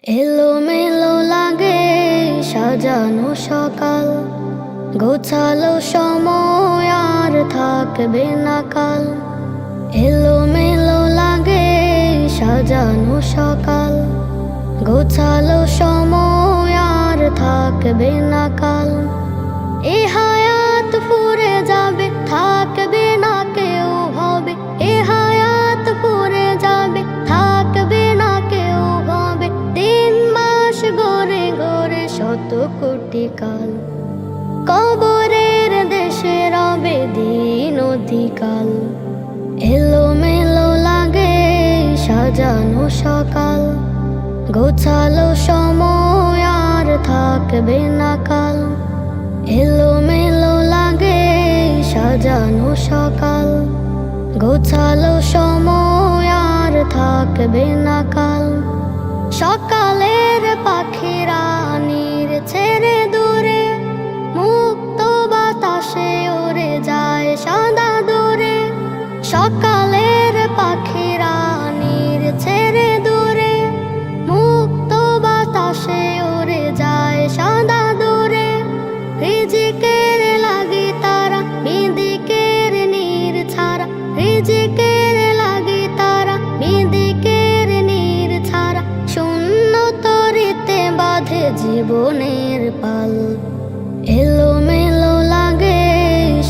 এলোমেলো লাগে সাজানো সকাল, গোছালো সময় আর থাকবে না কাল। এলোমেলো লাগে সাজানো সকাল, গোছালো সময় আর থাকবে না কাল। এ হায়াত ফুরে যাবে, থাকবে না কেউ হবে। এ হায়াত ফুরে যাবে, থাকবে না কেউ হবে। দিন মাস গড়ে গড়ে শত কোটি কাল, কবরের দেশে রবে দিন অধিকাল। এলোমেলো লাগে সাজানো সকাল, গোছালো সময় আর থাকবে না কাল। এলোমেলো লাগে সাজানো সকাল, গোছালো সময় আর থাকবে না কাল। সকালের পাখিরা নীর ছেড়ে দূরে, মুক্ত বাতাসে উড়ে যায় সাদা দূরে। সকালের পাখিরা নীর ছেড়ে দূরে, মুক্ত বাতাসে উড়ে যায় সাদা দূরে। রিজিকের লাগি তারা বিদিকের নীর ছাড়া, রিজিকের লাগি তারা বিদিকের নীর ছাড়া। শূন্য তরিতে বাঁধে জীবনের পাল। এলোমেলো লাগে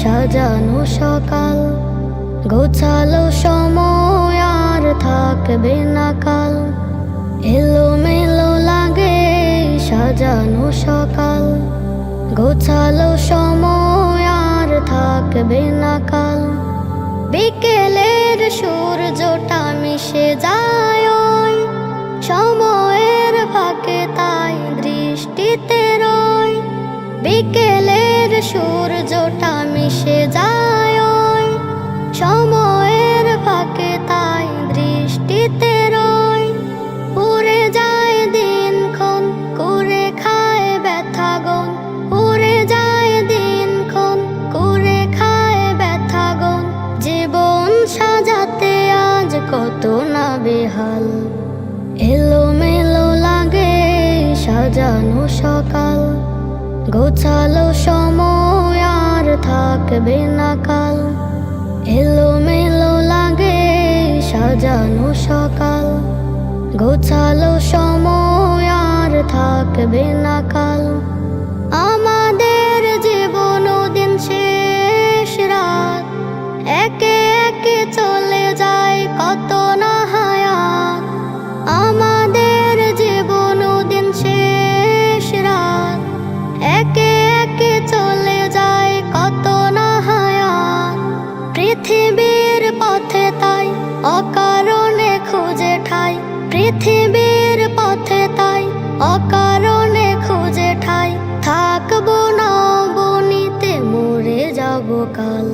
সাজানো সকাল, গোছালো সময় আর থাকবে না কাল। এলোমেলো লাগে সাজানো সকাল, গোছালো সময় আর থাকবে না কাল। বিকেলের সূর্যটা মিশে যায় ওই সময়ের ফাঁকে, তাই দৃষ্টিতে রয়। বিকেলের সূর্যটা মিশে যায় ওই সময়ের ফাঁকে, তাই দৃষ্টিতে রয়। পুরে যায় দিনক্ষণ করে খায় ব্যথাগণ, পুরে যায় দিনক্ষণ করে খায় ব্যথাগণ। জীবন সাজাতে আজ কত না বেহাল। এলোমেলো লাগে সাজানো সকাল, গোছালো সময় আর থাকবে না কাল। এলোমেলো লাগে সাজানো সকাল, গোছালো সময় আর থাকবে না কাল। আমাদের জীবন দিন শেষ রাত, একে একে চলে যায় কত না হায়াত। আমাদের জীবন দিন শেষ রাত, একে একে চলে যায় কত না হায়াত। পৃথিবীর পথে তাই অকারণে খুঁজে ঠাই, পৃথিবীর পথে তাই অকারণে খুঁজে ঠাই। থাকবো না বনিতে মরে যাব কাল।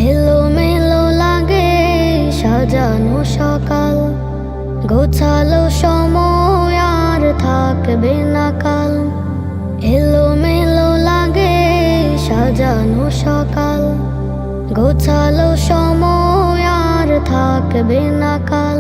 এলোমেলো লাগে সাজানো সকাল, গোছালো সময় আর থাকবে না কাল। এলোমেলো লাগে সাজানো সকাল, গোছালো সময় আর থাকবে না কাল।